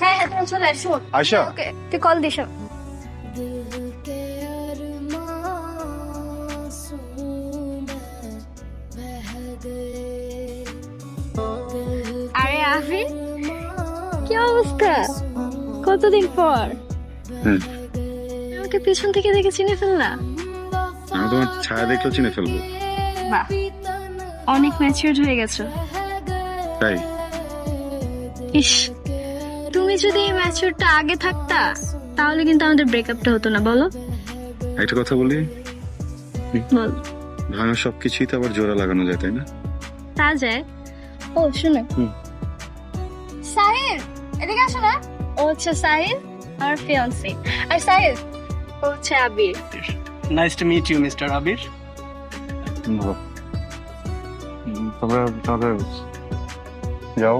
হ্যাঁ হ্যাঁ তুমি চলে আসো। আয়শা ওকে তুই কল দিস। আরে আফি, কি অবস্থা? কতদিন পর হুম, আমাকে পিছন থেকে দেখে চিনে ফেললা? আমি তোমার ছায়া দেখলেও চিনে ফেলবো। বাহ, অনেক ম্যাচিউরড হয়ে গেছো। তাই ইস, তুমি যদি এই ম্যাচিউরটা আগে থাকতা তাহলে কিন্তু আমাদের ব্রেকআপটা হতো না, বলো? একটা কথা বলি, বল। ভাঙা সবকিছুই তো আবার জোড়া লাগানো যায়, তাই না? তা যায়। ও শুনো, হুম। সাহিল এদিকে আসো না। ও হচ্ছে সাহিল, আমার ফিয়ান্সি। আর সাহিল ও হচ্ছে আবির। Nice to meet you, Mr. Abir. তোমরা তাহলে যাও।